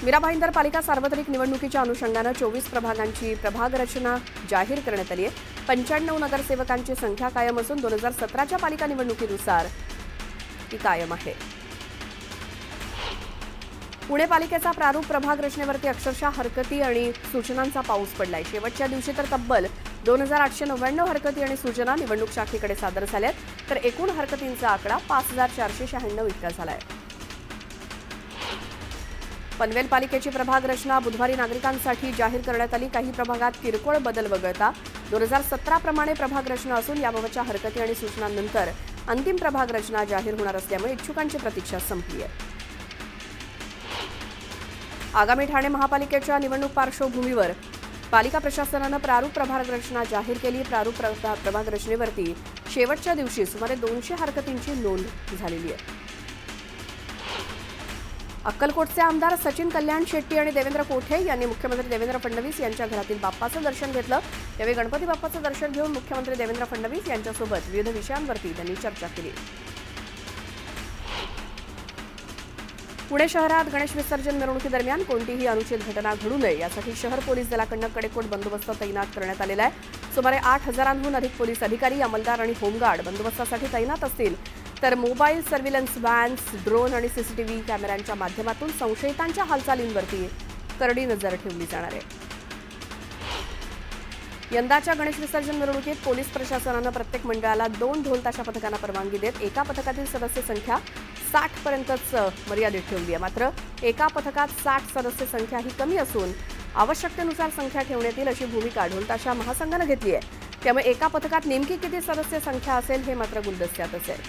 मीरा भाईंदर पालिका सार्वत्रिक निवडणुकीच्या अनुषंगाने 24 प्रभागांची प्रभाग रचना जाहीर करण्यात आली आहे। 95 नगरसेवकांची संख्या कायम असून 2017च्या पालिका निवडणुकीनुसार ती कायम आहे। पुणे पालिकेचा प्रारूप प्रभाग रचनेवरती अक्षरशः हरकती आणि सूचनांचा पाऊस पडलाय। शेवटच्या दिवशी तर तब्बल 2899 हरकती आणि सूचना निवडणूक शाखेकडे सादर झाल्यात, तर एकूण हरकतींचा आकडा 5496 इतका झालाय। पनवेल पालिकेची प्रभाग रचना बुधवारी नागरिकांसाठी जाहीर करण्यात आली। काही प्रभागात किरकोळ बदल वगळता 2017 प्रमाणे प्रभाग रचना असून याबाबतच्या हरकती आणि सूचनांनंतर अंतिम प्रभाग रचना जाहीर होणार असल्यामुळे इच्छुकांची प्रतीक्षा संपली आहे। आगामी ठाणे महापालिकेच्या निवडणूक पार्श्वभूमीवर पालिका प्रशासनाने प्रारूप प्रभाग रचना जाहीर केली। प्रारूप प्रभाग रचनेवरती शेवटच्या दिवशी सुमारे 200 हरकतींची नोंद झालेली आहे। अक्कलकोटचे आमदार सचिन कल्याण शेट्टी आणि देवेंद्र कोठे यांनी मुख्यमंत्री देवेंद्र फडणवीस यांच्या घरातील बाप्पाचं दर्शन घेतलं। यावेळी गणपती बाप्पाचं दर्शन घेऊन मुख्यमंत्री देवेंद्र फडणवीस यांच्यासोबत विविध विषयांवरती त्यांनी चर्चा केली। पुणे शहरात गणेश विसर्जन मिरवणुकीदरम्यान कोणतीही अनुचित घटना घडू नये यासाठी शहर पोलीस दलाकडून कडेकोट बंदोबस्त तैनात करण्यात आलेला आहे। सुमारे 8000हून अधिक पोलीस अधिकारी, अंमलदार आणि होमगार्ड बंदोबस्तासाठी तैनात असतील, तर मोबाईल सर्व्हिलन्स व्हॅन्स, ड्रोन आणि सीसीटीव्ही कॅमेऱ्यांच्या माध्यमातून संशयितांच्या हालचालींवरती करडी नजर ठेवली जाणार आहे। यंदाच्या गणेश विसर्जन मिरवणुकीत पोलीस प्रशासनाने प्रत्येक मंडळाला 2 ढोल ताशा पथकांना परवानगी देत एका पथकातील सदस्य संख्या 60 पर्यंतच मर्यादित ठेवली आहे। मात्र एका पथकात 60 सदस्य संख्या ही कमी असून आवश्यकतेनुसार संख्या ठेवण्यात येईल अशी भूमिका ढोल ताशा महासंघाने घेतली आहे। त्यामुळे एका पथकात नेमकी किती सदस्य संख्या असेल हे मात्र गुलदस्त्यात असेल।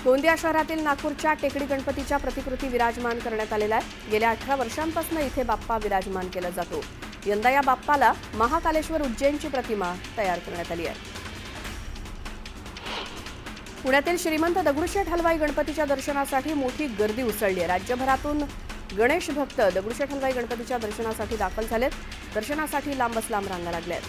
गोंदिया शहरातील नागपूरच्या टेकडी गणपतीच्या प्रतिकृती विराजमान करण्यात आलेल्या आहे। गेल्या 18 वर्षांपासून इथे बाप्पा विराजमान केला जातो। यंदा या बाप्पाला महाकालेश्वर उज्जैनची प्रतिमा तयार करण्यात आली आहे। पुण्यातील श्रीमंत दगडूशेठ हलवाई गणपतीच्या दर्शनासाठी मोठी गर्दी उसळली आहे। राज्यभरातून गणेश भक्त दगडूशेठ हलवाई गणपतीच्या दर्शनासाठी दाखल झालेत। दर्शनासाठी लांबच लांब रांगा लागल्यात।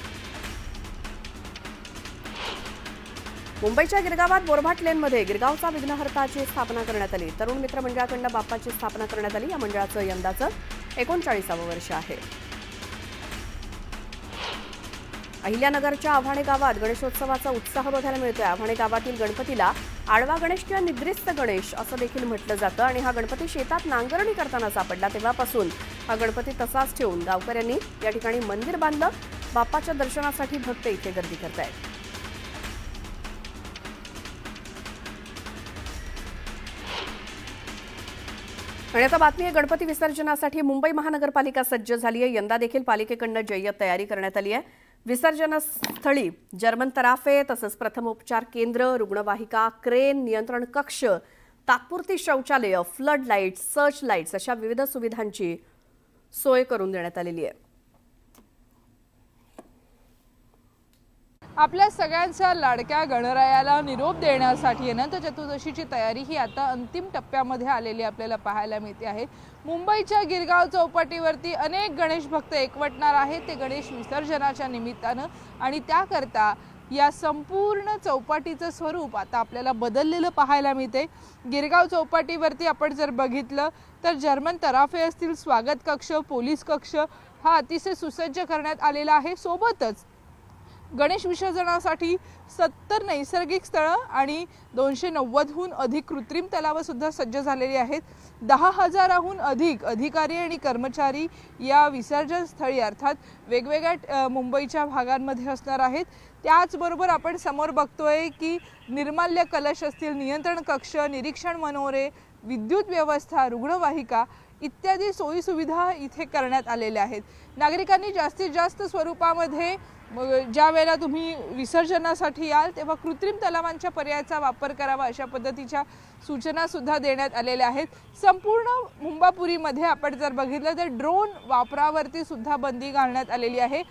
मुंबईच्या गिरगावात बोरभाट लेनमध्ये गिरगावचा विघ्नहर्ताची स्थापना करण्यात आली। तरुण मित्र मंडळाकडून बाप्पाची स्थापना करण्यात आली। या मंडळाचं यंदाचं 39वं वर्ष आहे। अहिल्यानगरच्या आव्हाणे गावात गणेशोत्सवाचा उत्साह बघायला मिळतोय। आव्हाणे गावातील गणपतीला आडवा गणेश किंवा निद्रिस्त गणेश असं देखील म्हटलं जातं आणि हा गणपती शेतात नांगरणी करताना सापडला तेव्हापासून हा गणपती तसाच ठेवून गावकऱ्यांनी या ठिकाणी मंदिर बांधलं। बाप्पाच्या दर्शनासाठी भक्त इथे गर्दी करतायत। आणि आता बातमी आहे गणपती विसर्जनासाठी मुंबई महानगरपालिका सज्ज झाली आहे। यंदा देखील पालिकेकडून जय्यत तयारी करण्यात आली आहे। विसर्जनस्थळी जर्मन तराफे तसंच प्रथमोपचार केंद्र, रुग्णवाहिका, क्रेन, नियंत्रण कक्ष, तात्पुरती शौचालय, फ्लड लाईट्स, सर्च लाईट्स अशा विविध सुविधांची सोय करून देण्यात आलेली आहे। आपल्या सगळ्यांच्या लाडक्या गणरायाला निरोप देण्यासाठी अनंत चतुर्दशीची तयारी ही आता अंतिम टप्प्यामध्ये आलेली आपल्याला पाहायला मिळते आहे। मुंबईच्या गिरगाव चौपाटीवरती अनेक गणेश भक्त एकवटणार आहेत ते गणेश विसर्जनाच्या निमित्तानं, आणि त्याकरता या संपूर्ण चौपाटीचं स्वरूप आता आपल्याला बदललेलं पाहायला मिळते। गिरगाव चौपाटीवरती आपण जर बघितलं तर जर्मन तराफे असतील, स्वागत कक्ष, पोलीस कक्ष हा अतिशय सुसज्ज करण्यात आलेला आहे। सोबतच गणेश विसर्जनासाठी 70 नैसर्गिक स्थळं आणि 290हून अधिक कृत्रिम तलाव सुद्धा सज्ज झालेली आहेत। 10,000हून अधिक अधिकारी आणि कर्मचारी या विसर्जन स्थळी अर्थात वेगवेगळ्या मुंबईच्या भागांमध्ये असणार आहेत। त्याचबरोबर आपण समोर बघतोय की निर्माल्य कलश असतील, नियंत्रण कक्ष, निरीक्षण मनोरे, विद्युत व्यवस्था, रुग्णवाहिका इत्यादी सोयी सुविधा इथे करण्यात आलेल्या आहेत। नागरिकांनी जास्तीत जास्त स्वरूपामध्ये ज्या वेळेला तुम्ही विसर्जनासाठी याल तेव्हा कृत्रिम तलावांच्या पर्यायाचा वापर करावा अशा पद्धतीच्या सूचना सुद्धा देण्यात आलेल्या आहेत। संपूर्ण मुंबापुरीमध्ये आपण जर बघितलं तर ड्रोन वापरावरती सुद्धा बंदी घालण्यात आलेली आहे।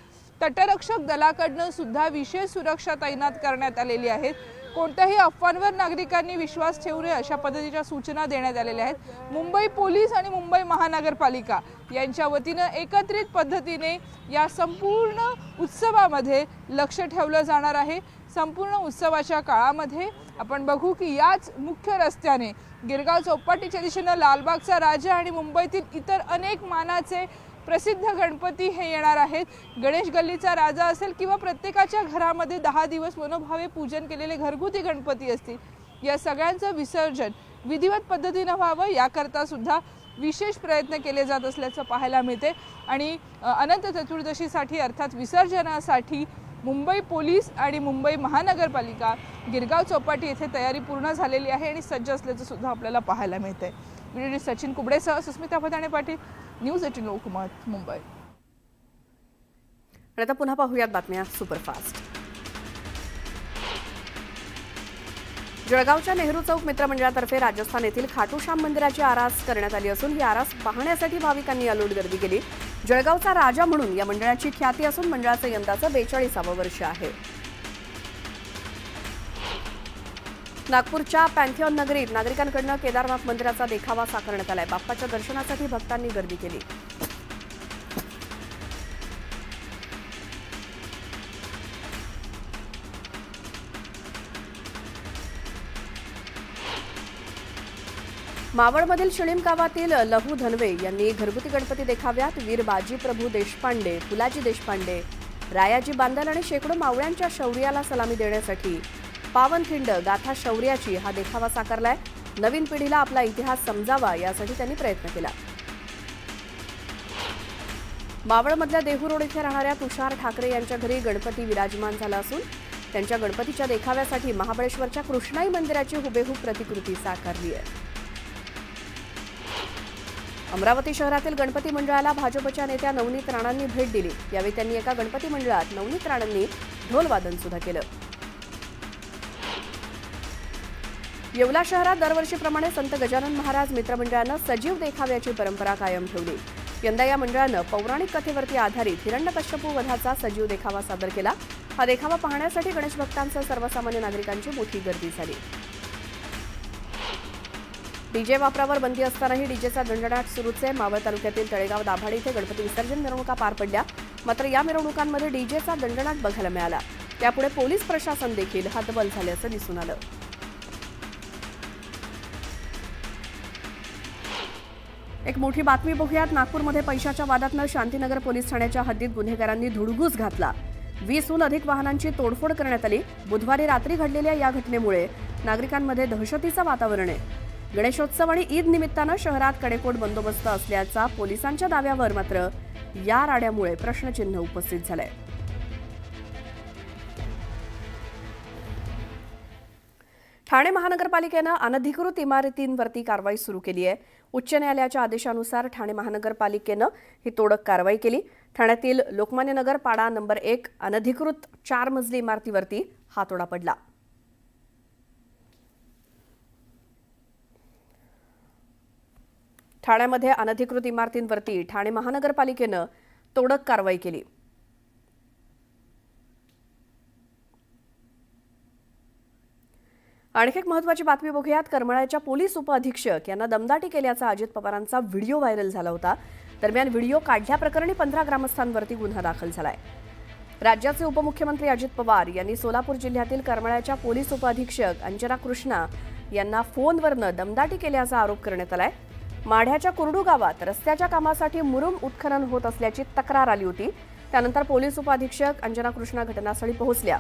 तटरक्षक दलाकडून सुद्धा विशेष सुरक्षा तैनात करण्यात आलेली आहे। कोणत्याही अफवांवर नागरिकांनी विश्वास ठेवू नये अशा पद्धतीच्या सूचना देण्यात आलेल्या आहेत। मुंबई पोलीस आणि मुंबई महानगरपालिका यांच्या वतीने एकत्रित पद्धतीने या संपूर्ण उत्सवामध्ये लक्ष ठेवलं जाणार आहे। संपूर्ण उत्सवाच्या काळामध्ये आपण बघू की याच मुख्य रस्त्याने गिरगाव चौपाटीच्या दिशेनं लालबागचा राजा आणि मुंबईतील इतर अनेक मानाचे प्रसिद्ध गणपती हे येणार आहेत। गणेश गल्लीचा राजा असेल किंवा प्रत्येकाच्या घरामध्ये 10 दिवस मनोभावे पूजन केलेले घरगुती गणपती असतील, या सगळ्यांचं विसर्जन विधिवत पद्धतीने व्हावं याकरता सुद्धा विशेष प्रयत्न केले जात असल्याचं पाहायला मिळते। आणि अनंत चतुर्दशीसाठी अर्थात विसर्जनासाठी मुंबई पोलीस आणि मुंबई महानगरपालिका गिरगाव चौपाटी येथे तयारी पूर्ण झालेली आहे आणि सज्ज असल्याचं सुद्धा आपल्याला पाहायला मिळते। व्हिडिओ सचिन कुबडेसह सुस्मिता फताणे पाटील, न्यूज 18 लोकमत, मुंबई। आता पुन्हा पाहूयात बातम्या सुपरफास्ट। जळगावच्या नेहरू चौक मित्रमंडळातर्फे राजस्थान येथील खाटूश्याम मंदिराची आरास करण्यात आली असून ही आरास पाहण्यासाठी भाविकांनी अलोट गर्दी केली। जळगावचा राजा म्हणून या मंडळाची ख्याती असून मंडळाचं यंदाचं 42वे वर्ष आहे। नागपूरच्या पॅन्थिऑन नगरीत नागरिकांकडून केदारनाथ मंदिराचा देखावा साकारण्यात आलाय। बाप्पाच्या दर्शनासाठी भक्तांनी गर्दी केली। मावळमधील शिळीम गावातील लहू धनवे यांनी घरगुती गणपती देखाव्यात वीर बाजीप्रभू देशपांडे, फुलाजी देशपांडे, रायाजी बांदल आणि शेकडो मावळ्यांच्या शौर्याला सलामी देण्यासाठी पावनखिंड गाथा शौर्याची हा देखावा साकारलाय। नवीन पिढीला आपला इतिहास समजावा यासाठी त्यांनी प्रयत्न केला। मावळमधल्या देहू रोड इथे राहणाऱ्या तुषार ठाकरे यांच्या घरी गणपती विराजमान झाला असून त्यांच्या गणपतीच्या देखाव्यासाठी महाबळेश्वरच्या कृष्णाई मंदिराची हुबेहूब प्रतिकृती साकारली आहे। अमरावती शहरातील गणपती मंडळाला भाजपच्या नेत्या नवनीत राणांनी भेट दिली। यावेळी त्यांनी एका गणपती मंडळात नवनीत राणांनी ढोलवादन सुद्धा केलं। येवला शहरात दरवर्षीप्रमाणे संत गजानन महाराज मित्रमंडळानं सजीव देखाव्याची परंपरा कायम ठेवली। यंदा या मंडळानं पौराणिक कथेवरती आधारित हिरण्यकश्यपू वधाचा सजीव देखावा सादर केला। हा देखावा पाहण्यासाठी गणेश भक्तांसह सर्वसामान्य नागरिकांची मोठी गर्दी झाली। डीजे वापरावर बंदी असतानाही डीजेचा दणदणाट सुरूच आहे। मावळ तालुक्यातील तळेगाव दाभाडे इथे गणपती विसर्जन मिरवणुका पार पडल्या, मात्र या मिरवणुकांमध्ये डीजेचा दणदणाट बघायला मिळाला। त्यापुढे पोलीस प्रशासन देखील हतबल झाल्याचं दिसून आलं। एक मोठी बातमी बघूयात। नागपूरमध्ये पैशाच्या वादातनं शांतीनगर पोलीस ठाण्याच्या हद्दीत गुन्हेगारांनी धुडगूस घातला। 20हून अधिक वाहनांची तोडफोड करण्यात आली। बुधवारी रात्री घडलेल्या या घटनेमुळे नागरिकांमध्ये दहशतीचं वातावरण आहे। गणेशोत्सव आणि ईद निमित्तानं शहरात कडेकोट बंदोबस्त असल्याचा पोलिसांच्या दाव्यावर मात्र या राड्यामुळे प्रश्नचिन्ह उपस्थित झालंय। ठाणे महानगरपालिकेनं अनधिकृत इमारतींवरती कारवाई सुरू केली आहे। उच्च न्यायालयाच्या आदेशानुसार ठाणे महानगरपालिकेनं ही तोडक कारवाई केली। ठाण्यातील लोकमान्य नगर पाडा नंबर 1 अनधिकृत 4 मजली इमारतीवरती हातोडा पडला। ठाण्यामध्ये अनधिकृत इमारतींवरती ठाणे महानगरपालिकेनं तोडक कारवाई केली। आणखी एक महत्त्वाची बातमी बघूयात। करमाळ्याच्या पोलीस उपअधीक्षक यांना दमदाटी केल्याचा अजित पवारांचा व्हिडिओ व्हायरल झाला होता। दरम्यान व्हिडिओ काढल्याप्रकरणी 15 ग्रामस्थांवरती गुन्हा दाखल झालाय। राज्याचे उपमुख्यमंत्री अजित पवार यांनी सोलापूर जिल्ह्यातील करमाळ्याच्या पोलीस उपअधीक्षक अंजना कृष्णा यांना फोनवरनं दमदाटी केल्याचा आरोप करण्यात आलाय। माढ्याच्या कुर्डू गावात रस्त्याच्या कामासाठी मुरुम उत्खनन होत असल्याची तक्रार आली होती। त्यानंतर पोलीस उपअधीक्षक अंजना कृष्णा घटनास्थळी पोहोचल्या।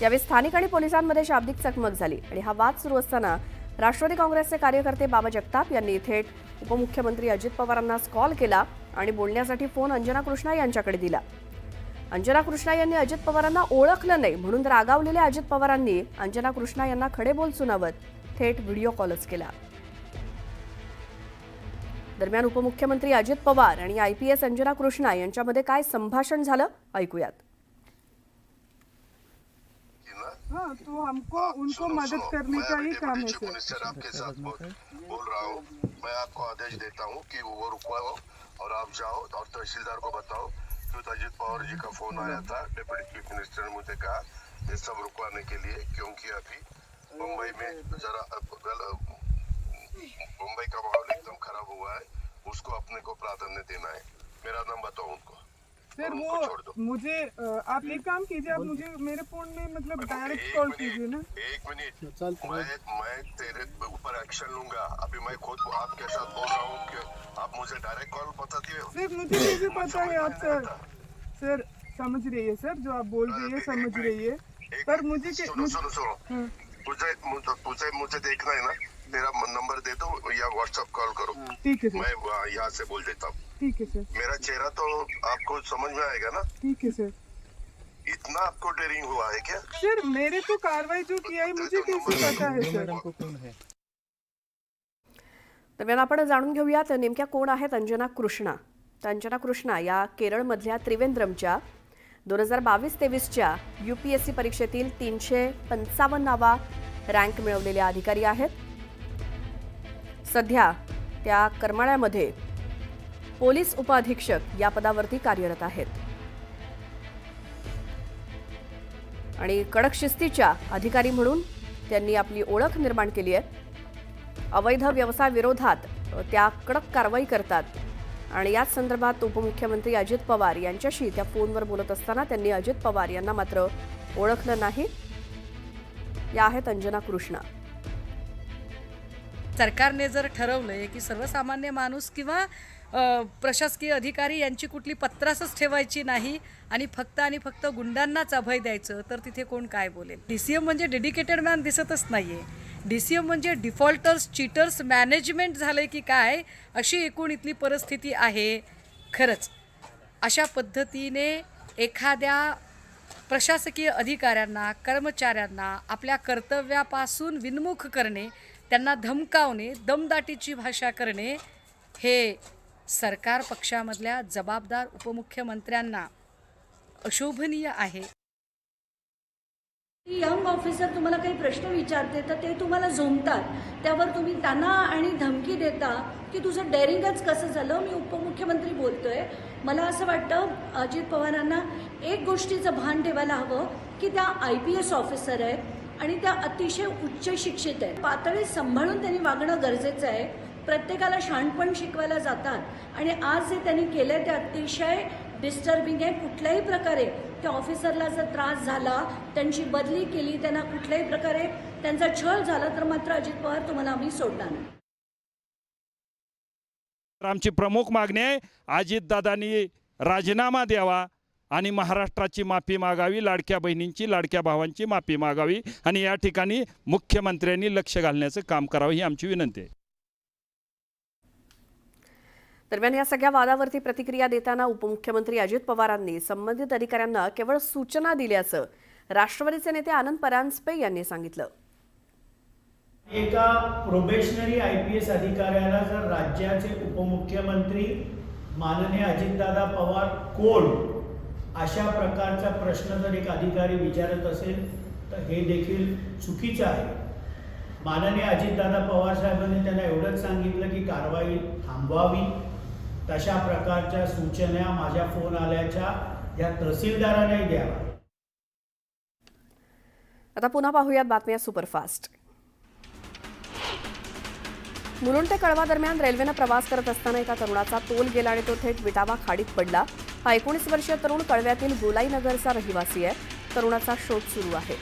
यावेळी स्थानिक आणि पोलिसांमध्ये शाब्दिक चकमक झाली आणि हा वाद सुरू असताना राष्ट्रवादी काँग्रेसचे कार्यकर्ते बाबा जगताप यांनी थेट उपमुख्यमंत्री अजित पवारांना कॉल केला आणि बोलण्यासाठी फोन अंजना कृष्णा यांच्याकडे दिला। अंजना कृष्णा यांनी अजित पवारांना ओळखलं नाही म्हणून रागावलेल्या अजित पवारांनी अंजना कृष्णा यांना खडेबोल सुनावत थेट व्हिडिओ कॉलच केला। दरम्यान उपमुख्यमंत्री अजित पवार आणि आयपीएस अंजना कृष्णा यांच्यामध्ये काय संभाषण झालं ऐकूयात। हाँ, तो हमको उनको मदद करने का ही काम है सर। आपके साथ बोल रहा हूँ, मैं आपको आदेश देता हूँ कि वो रुकवाओ और आप जाओ और तहसीलदार को बताओ कि अजित पवार जी का फोन आया था। डिप्टी चीफ मिनिस्टर ने मुझे कहा ये सब रुकवाने के लिए, क्योंकि अभी मुंबई में जरा मुंबई का माहौल एकदम खराब हुआ है, उसको अपने को प्राधान्य देना है। मेरा नाम बताओ उनको। सर उनको वो छोड़ दो। मुझे आप एक काम कीजिए, आप मुझे मेरे फोन में मतलब डायरेक्ट कॉल कीजिए ना। एक मिनट, मैं तेरे ऊपर एक्शन लूंगा। अभी मैं खुद आपके साथ बोल रहा हूँ कि आप मुझे डायरेक्ट कॉल बताती हो। सर मुझे कैसे मुझे पता समझ है में आप नहीं सर? आता। सर समझ रही है सर, जो आप बोल रही है समझ रही है, पर मुझे सुनो हाँ, तुझे मुझे देखना है ना, तेरा नंबर दे दो या व्हाट्सएप कॉल करो। ठीक है सर, मैं यहाँ से बोल देता हूँ। ठीक है सर, मेरा चेहरा तो आपको समझ में आएगा ना। ठीक है सर। इतना आपको डेयरिंग हुआ है क्या? सर मेरे तो कार्रवाई जो किया है मुझे कैसे पता है सर? दरम्यान आपण जाणून घेऊयात नेमक्या कोण आहेत अंजना कृष्णा. तर अंजना कृष्णा या केरळमधल्या त्रिवेंद्रमच्या 2022-23च्या UPSC परीक्षेतील 355वा रँक मिळवलेल्या अधिकारी आहेत. सध्या त्या करमाळ्यामध्ये पोलीस उपअधीक्षक या पदावरती कार्यरत आहेत आणि कडक शिस्तीच्या अधिकारी म्हणून त्यांनी आपली ओळख निर्माण केली आहे. अवैध व्यवसाय विरोधात त्या कडक कारवाई करतात आणि याच संदर्भात उपमुख्यमंत्री अजित पवार यांच्याशी त्या फोनवर बोलत असताना त्यांनी अजित पवार यांना मात्र ओळखलं नाही. या आहेत अंजना कृष्णा. सरकारने जर ठरवलंय की सर्वसामान्य माणूस किंवा प्रशासकीय अधिकारी यांची कुठली पत्रासच ठेवायची नाही आणि फक्त गुंडांनाच अभय द्यायचं, तर तिथे कोण काय बोलेल. DCM म्हणजे डेडिकेटेड मॅन दिसतच नाहीये. DCM म्हणजे डिफॉल्टर्स, चीटर्स मॅनेजमेंट झालंय की काय, अशी एकूण इथली परिस्थिती आहे. खरंच अशा पद्धतीने एखाद्या प्रशासकीय अधिकाऱ्यांना, कर्मचाऱ्यांना आपल्या कर्तव्यापासून विन्मुख करणे, त्यांना धमकावणे, दमदाटीची भाषा करणे हे सरकार पक्षामधल्या जबाबदार उपमुख्यमंत्र्यांना अशोभनीय आहे. यंग ऑफिसर तुम्हाला काही प्रश्न विचारते तर ते तुम्हाला झोंबतात, त्यावर तुम्ही त्यांना आणि धमकी देता की तुझं डेअरिंगच कसं झालं. मी उपमुख्यमंत्री बोलतोय. मला असं वाटतं अजित पवारांना एक गोष्टीचं भान ठेवायला हवं की त्या IPS ऑफिसर आहेत आणि त्या अतिशय उच्च शिक्षित आहेत. पातळी सांभाळून त्यांनी वागणं गरजेचं आहे. प्रत्येकाला शहाणपण शिकवायला जातात आणि आज जे त्यांनी केलं ते अतिशय डिस्टर्बिंग आहे. कुठल्याही प्रकारे त्या ऑफिसरला जर त्रास झाला, त्यांची बदली केली, त्यांना कुठल्याही प्रकारे त्यांचा छळ झाला तर मात्र अजित पवार तुम्हाला आम्ही सोडणार नाही. आमची प्रमुख मागणी आहे, अजितदादांनी राजीनामा द्यावा आणि महाराष्ट्राची माफी मागावी, लाडक्या बहिणींची, लाडक्या भावांची माफी मागावी आणि या ठिकाणी मुख्यमंत्र्यांनी लक्ष घालण्याचं काम करावं ही आमची विनंती आहे. दरम्यान या सगळ्या वादावरती प्रतिक्रिया देताना उपमुख्यमंत्री अजित पवारांनी संबंधित अधिकाऱ्यांना केवळ सूचना दिल्याचं राष्ट्रवादीचे नेते आनंद परांजपे यांनी सांगितलं. एका प्रोबेशनरी IPS अधिकाऱ्याला जर राज्याचे उपमुख्यमंत्री माननीय अजितदादा पवार कोण अशा प्रकारचा प्रश्न जर एक अधिकारी विचारत असेल तर हे देखील चुकीचं आहे. माननीय अजितदादा पवार साहेबांनी त्यांना एवढंच सांगितलं की कारवाई थांबवावी. तशा प्रकारच्या सूचना माझ्या फोन आल्याच्या या तहसीलदारांनाही द्यावा. आता पुन्हा पाहूयात बातम्या सुपरफास्ट. मुलुंड ते कळवा दरम्यान रेल्वेनं प्रवास करत असताना एका तरुणाचा तोल गेला आणि तो थेट विटावा खाडीत पडला. हा 19 वर्षीय तरुण कळव्यातील गोलाईनगरचा रहिवासी आहे. तरुणाचा शोध सुरू आहे.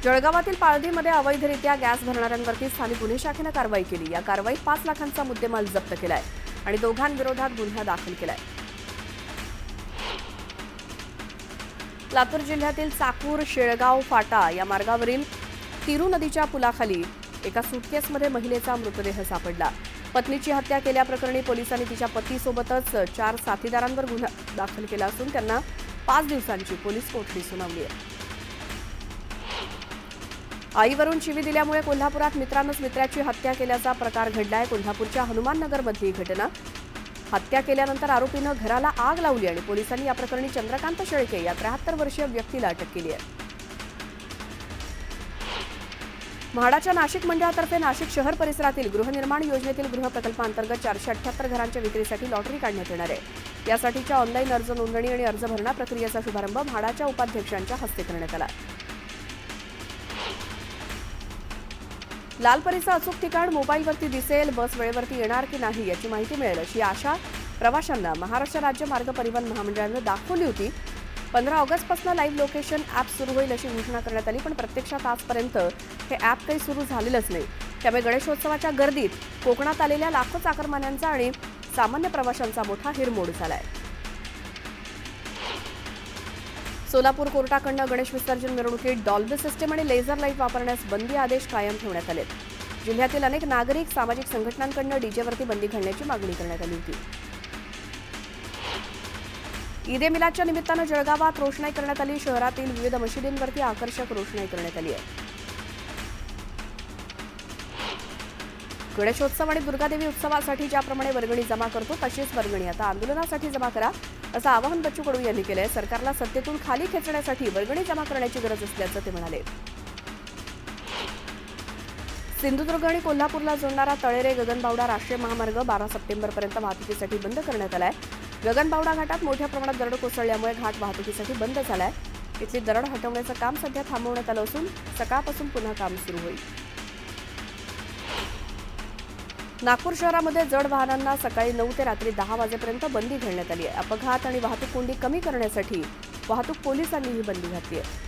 जळगावातील पाळधीमध्ये अवैधरित्या गॅस भरणाऱ्यांवरती स्थानिक गुन्हे शाखेनं कारवाई केली. या कारवाईत 5 लाखांचा मुद्देमाल जप्त केलाय आणि दोघांविरोधात गुन्हा दाखल केलाय. लातूर जिल्ह्यातील चाकूर शेळगाव फाटा या मार्गावरील तिरू नदीच्या पुलाखाली एका सुटकेसमध्ये महिलेचा मृतदेह सापडला. पत्नीची हत्या केल्याप्रकरणी पोलिसांनी तिच्या पतीसोबतच 4 साथीदारांवर गुन्हा दाखल केला असून त्यांना 5 दिवसांची पोलीस कोठडी सुनावली आहे. आईवरून शिवी दिल्यामुळे कोल्हापुरात मित्रानंच मित्राची हत्या केल्याचा प्रकार घडलाय. कोल्हापूरच्या हनुमाननगरमधली घटना. हत्या केल्यानंतर आरोपीनं घराला आग लावली आणि पोलिसांनी या प्रकरणी चंद्रकांत शेळके या 73 वर्षीय व्यक्तीला अटक केली आहे. म्हाडाच्या नाशिक मंडळातर्फे नाशिक शहर परिसरातील गृहनिर्माण योजनेतील गृहप्रकल्पांतर्गत 478 घरांच्या विक्रीसाठी लॉटरी काढण्यात येणार आहे. यासाठीच्या ऑनलाईन अर्ज नोंदणी आणि अर्ज भरणा प्रक्रियेचा शुभारंभ म्हाडाच्या उपाध्यक्षांच्या हस्ते करण्यात आला. लाल परीचं अचूक ठिकाण मोबाईलवरती दिसेल. बस वेळेवरती येणार की नाही याची माहिती मिळेल अशी आशा प्रवाशांना महाराष्ट्र राज्य मार्ग परिवहन महामंडळानं दाखवली होती. 15 ऑगस्टपासून लाईव्ह लोकेशन ॲप सुरू होईल अशी घोषणा करण्यात आली, पण प्रत्यक्षात आजपर्यंत हे ॲप काही सुरू झालेलंच नाही. त्यामुळे गणेशोत्सवाच्या गर्दीत कोकणात आलेल्या लाखो चाकरमान्यांचा आणि सामान्य प्रवाशांचा मोठा हिरमोड झालाय. सोलापूर कोर्टाकडनं गणेश विसर्जन मिरवणुकीत डॉल्बी सिस्टीम आणि लेझर लाईट वापरण्यास बंदी आदेश कायम ठेवण्यात आले. जिल्ह्यातील अनेक नागरिक सामाजिक संघटनांकडनं डीजेवरती बंदी घालण्याची मागणी करण्यात आली होती. ईद ए मिलादच्या निमित्तानं जळगावात रोषणाई करण्यात आली. शहरातील विविध मशिदींवरती आकर्षक रोषणाई करण्यात आली आहे. गणेशोत्सव आणि दुर्गादेवी उत्सवासाठी ज्याप्रमाणे वर्गणी जमा करतो तशीच वर्गणी आता आंदोलनासाठी जमा करा, असं आवाहन बच्चू कडू यांनी केलंय. सरकारला सत्तेतून खाली खेचण्यासाठी वर्गणी जमा करण्याची गरज असल्याचं ते म्हणाले. सिंधुदुर्ग आणि कोल्हापूरला जोडणारा तळेरे गगनबावडा राष्ट्रीय महामार्ग 12 सप्टेंबरपर्यंत वाहतुकीसाठी बंद करण्यात आलाय. गगनबावडा घाटात मोठ्या प्रमाणात दरड कोसळल्यामुळे घाट वाहतुकीसाठी बंद झालाय. इथली दरड हटवण्याचं काम सध्या थांबवण्यात आलं असून सकाळपासून पुन्हा काम सुरू होईल. नागपूर शहरामध्ये जड वाहनांना सकाळी 9 ते रात्री 10 वाजेपर्यंत बंदी घालण्यात आली आहे. अपघात आणि वाहतूक कोंडी कमी करण्यासाठी वाहतूक पोलिसांनी ही बंदी घातली आहे.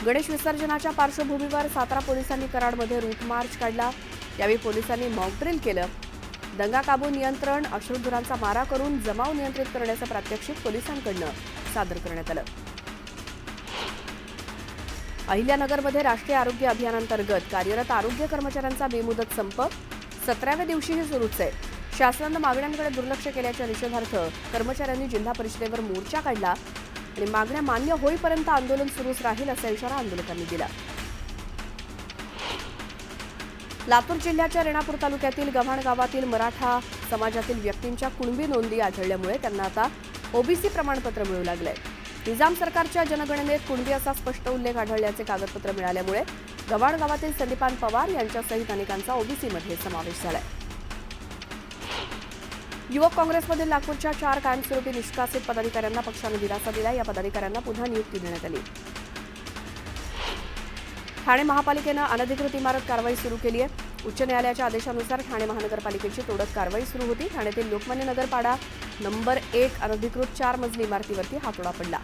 गणेश विसर्जनाच्या पार्श्वभूमीवर सातारा पोलिसांनी कराडमध्ये रूट मार्च काढला. यावेळी पोलिसांनी मॉकड्रिल केलं. दंगा काबू नियंत्रण, अश्रुधुरांचा मारा करून जमाव नियंत्रित करण्याचं प्रात्यक्षिक पोलिसांकडनं सादर करण्यात आलं. अहिल्यानगरमध्ये राष्ट्रीय आरोग्य अभियानांतर्गत कार्यरत आरोग्य कर्मचाऱ्यांचा बेमुदत संप 17व्या दिवशीही सुरूच आहे. शासनानं मागण्यांकडे दुर्लक्ष केल्याच्या निषेधार्थ कर्मचाऱ्यांनी जिल्हा परिषदेवर मोर्चा काढला आणि मागण्या मान्य होईपर्यंत आंदोलन सुरूच राहील असा इशारा आंदोलकांनी दिला. लातूर जिल्ह्याच्या रेणापूर तालुक्यातील गव्हाण गावातील मराठा समाजातील व्यक्तींच्या कुणबी नोंदी आढळल्यामुळे त्यांना आता ओबीसी प्रमाणपत्र मिळू लागलंय. निजाम सरकारच्या जनगणनेत कुणबी असा स्पष्ट उल्लेख आढळल्याचे कागदपत्र मिळाल्यामुळे गव्हाण गावातील संदीपान पवार यांच्यासहित अनेकांचा ओबीसीमध्ये समावेश झालाय. युवक काँग्रेसमधील नागपूरच्या 4 कायमस्वरूपी निष्कासित पदाधिकाऱ्यांना पक्षानं दिलासा दिला. या पदाधिकाऱ्यांना पुन्हा नियुक्ती देण्यात आली. ठाणे महापालिकेनं अनधिकृत इमारत कारवाई सुरू केली आहे. उच्च न्यायालयाच्या आदेशानुसार ठाणे महानगरपालिकेची तोडक कारवाई सुरू होती. ठाण्यातील लोकमान्य नगर पाडा नंबर 1 अनधिकृत 4 मजली इमारतीवरती हातोडा पडला.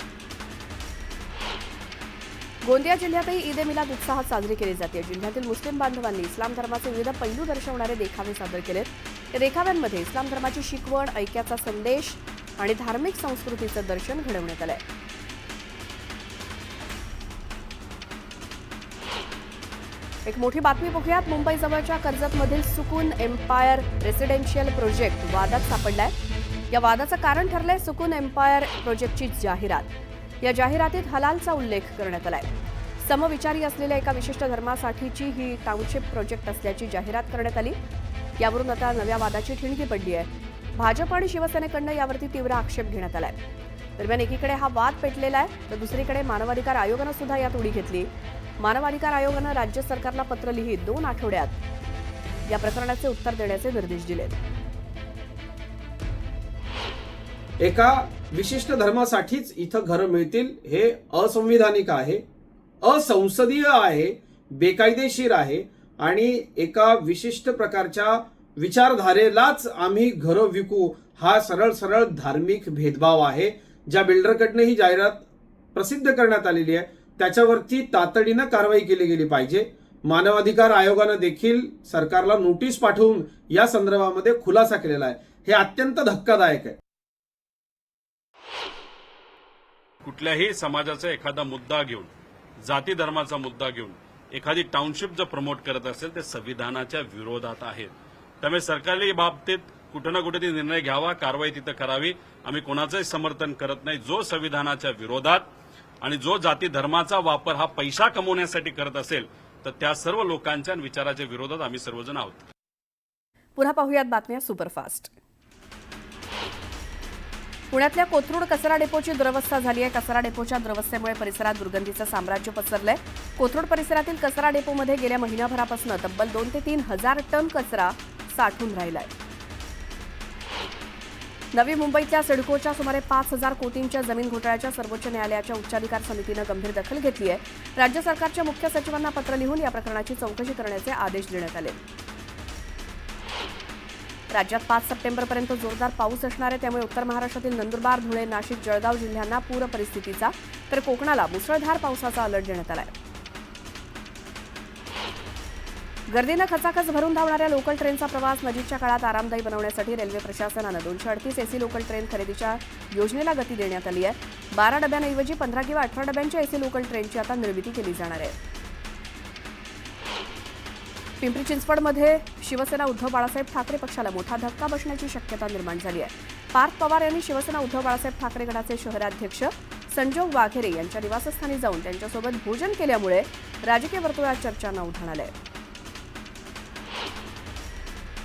गोंदिया जिल्ह्यातही ईद ए मिलाद उत्साहात साजरी केली जाते. जिल्ह्यातील मुस्लिम बांधवांनी इस्लाम धर्माचे विविध पैलू दर्शवणारे देखावे सादर केलेत. या देखाव्यांमध्ये इस्लाम धर्माची शिकवण, ऐक्याचा संदेश आणि धार्मिक संस्कृतीचं दर्शन घडवण्यात आलंय. एक मोठी बातमी बघूयात. मुंबईजवळच्या कर्जतमधील सुकून एम्पायर रेसिडेन्शियल प्रोजेक्ट वादात सापडलाय. या वादाचं कारण ठरलंय सुकून एम्पायर प्रोजेक्टची जाहिरात. या जाहिरातीत हलालचा उल्लेख करण्यात आलाय. समविचारी असलेल्या एका विशिष्ट धर्मासाठीची ही टाउनशिप प्रोजेक्ट असल्याची जाहिरात करण्यात आली. यावरून आता नव्या वादाची ठिणगी पडली आहे. भाजप आणि शिवसेनेकडनं यावरती तीव्र आक्षेप घेण्यात आलाय. दरम्यान एकीकडे हा वाद पेटलेला आहे तर दुसरीकडे मानवाधिकार आयोगानं सुद्धा यात उडी घेतली. मानवाधिकार आयोगानं राज्य सरकारला पत्र लिहित 2 आठवड्यात या प्रकरणाचे उत्तर देण्याचे निर्देश दिले. एका विशिष्ट धर्मासाठीच इथं घरं मिळतील हे असंविधानिक आहे, असंसदीय आहे, बेकायदेशीर आहे आणि एका विशिष्ट प्रकारच्या विचारधारेलाच आम्ही घरं विकू हा सरळ सरळ धार्मिक भेदभाव आहे. ज्या बिल्डरकडनं ही जाहिरात प्रसिद्ध करण्यात आलेली आहे त्याच्यावरती तातडीनं कारवाई केली गेली पाहिजे. मानवाधिकार आयोगानं देखील सरकारला नोटीस पाठवून या संदर्भामध्ये खुलासा केलेला आहे. हे अत्यंत धक्कादायक आहे. कुठल्याही समाजाचा एखादा मुद्दा घेऊन, जाती धर्माचा मुद्दा घेऊन एखादी टाउनशिप जर प्रमोट करत असेल ते संविधानाच्या विरोधात आहेत. त्यामुळे सरकारने या बाबतीत कुठे ना कुठे निर्णय घ्यावा, कारवाई तिथं करावी. आम्ही कोणाचंही समर्थन करत नाही. जो संविधानाच्या विरोधात आणि जो जाती धर्माचा वापर हा पैसा कमवण्यासाठी करत असेल तर त्या सर्व लोकांच्या विचाराच्या विरोधात आम्ही सर्वजण आहोत. पुन्हा पाहूयात बातम्या सुपरफास्ट. पुण्यातल्या कोथरूड कचरा डेपोची दुरवस्था झाली आहे. कचरा डेपोच्या दुरवस्थेमुळे परिसरात दुर्गंधीचं साम्राज्य पसरलंय. कोथरूड परिसरातील कचरा डेपोमध्ये गेल्या महिनाभरापासून तब्बल 2 ते 3 हजार टन कचरा साठून राहिलाय. नवी मुंबईतल्या सिडकोच्या सुमारे 5,000 कोटींच्या जमीन घोटाळ्याच्या सर्वोच्च न्यायालयाच्या उच्चाधिकार समितीनं गंभीर दखल घेतली आहे. राज्य सरकारच्या मुख्य सचिवांना पत्र लिहून या प्रकरणाची चौकशी करण्याचे आदेश देण्यात आले. राज्यात 5 सप्टेंबरपर्यंत जोरदार पाऊस असणार आहे, त्यामुळे उत्तर महाराष्ट्रातील नंदुरबार, धुळे, नाशिक, जळगाव जिल्ह्यांना पूर परिस्थितीचा तर कोकणाला मुसळधार पावसाचा अलर्ट देण्यात आला आहे. गर्दीनं खचाखच भरून धावणाऱ्या लोकल ट्रेनचा प्रवास नजीकच्या काळात आरामदायी बनवण्यासाठी रेल्वे प्रशासनानं 238 एसी लोकल ट्रेन खरेदीच्या योजनेला गती देण्यात आली आहे. 12 डब्यांऐवजी 15 किंवा 18 डब्यांच्या एसी लोकल ट्रेनची आता निर्मिती केली जाणार आहे. पिंपरी चिंचवडमध्ये शिवसेना उद्धव बाळासाहेब ठाकरे पक्षाला मोठा धक्का बसण्याची शक्यता निर्माण झाली आहे. पार्थ पवार यांनी शिवसेना उद्धव बाळासाहेब ठाकरे गटाचे शहराध्यक्ष संजोग वाघेरे यांच्या निवासस्थानी जाऊन त्यांच्यासोबत भोजन केल्यामुळे राजकीय वर्तुळात चर्चांना उधाण आलंय.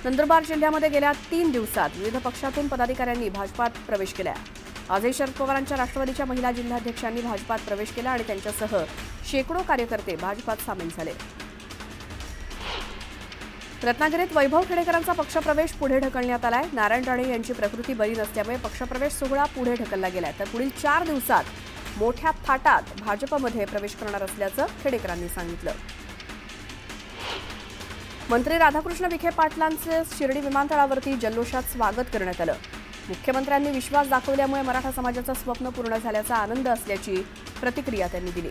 नंदुरबार जिल्ह्यामध्ये गेल्या 3 दिवसात विविध पक्षातून पदाधिकाऱ्यांनी भाजपात प्रवेश केला. आजही शरद पवारांच्या राष्ट्रवादीच्या महिला जिल्हाध्यक्षांनी भाजपात प्रवेश केला आणि त्यांच्यासह शेकडो कार्यकर्ते भाजपात सामील झाले. रत्नागिरीत वैभव खेडेकरांचा पक्षप्रवेश पुढे ढकलण्यात आलाय. नारायण राणे यांची प्रकृती बरी नसल्यामुळे पक्षप्रवेश सोहळा पुढे ढकलला गेलाय. तर पुढील 4 दिवसात मोठ्या थाटात भाजपमध्ये प्रवेश करणार असल्याचं खेडेकरांनी सांगितलं. मंत्री राधाकृष्ण विखे पाटलांचे शिर्डी विमानतळावरती जल्लोषात स्वागत करण्यात आलं. मुख्यमंत्र्यांनी विश्वास दाखवल्यामुळे मराठा समाजाचं स्वप्न पूर्ण झाल्याचा आनंद असल्याची प्रतिक्रिया त्यांनी दिली.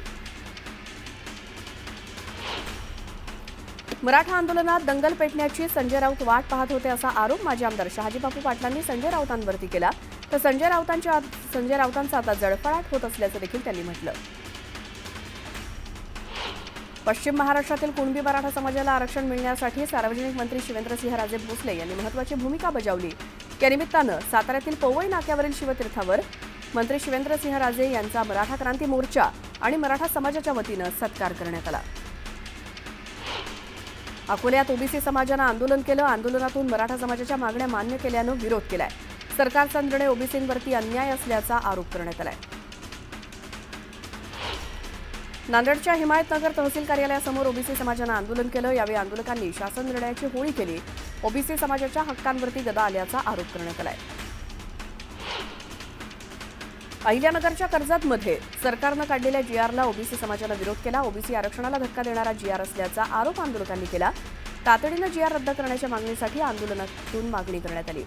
मराठा आंदोलनात दंगल पेटण्याची संजय राऊत वाट पाहत होते असा आरोप माजी आमदार शहाजीबापू पाटलांनी संजय राऊतांवरती केला. तर संजय राऊतांचा आता जळफळाट होत असल्याचं देखील त्यांनी म्हटलं. पश्चिम महाराष्ट्रातील कुणबी मराठा समाजाला आरक्षण मिळण्यासाठी सार्वजनिक मंत्री शिवेंद्रसिंहराजे भोसले यांनी महत्त्वाची भूमिका बजावली. या निमित्तानं साताऱ्यातील पवई नाक्यावरील शिवतीर्थावर मंत्री शिवेंद्रसिंहराजे यांचा मराठा क्रांती मोर्चा आणि मराठा समाजाच्या वतीनं सत्कार करण्यात आला. अकोल्यात ओबीसी समाजानं आंदोलन केलं. आंदोलनातून मराठा समाजाच्या मागण्या मान्य केल्यानं विरोध केलाय. सरकारचा निर्णय ओबीसींवरती अन्याय असल्याचा आरोप करण्यात आलाय. नांदेडच्या हिमायतनगर तहसील कार्यालयासमोर ओबीसी समाजानं आंदोलन केलं. यावेळी आंदोलकांनी शासन निर्णयाची होळी केली. ओबीसी समाजाच्या हक्कांवरती गदा आल्याचा आरोप करण्यात आलाय. अहिल्यानगरच्या कर्जतमध्ये सरकारनं काढलेल्या जीआरला ओबीसी समाजानं विरोध केला. ओबीसी आरक्षणाला धक्का देणारा जीआर असल्याचा आरोप आंदोलकांनी केला. तातडीनं जीआर रद्द करण्याच्या मागणीसाठी आंदोलनातून मागणी करण्यात आली.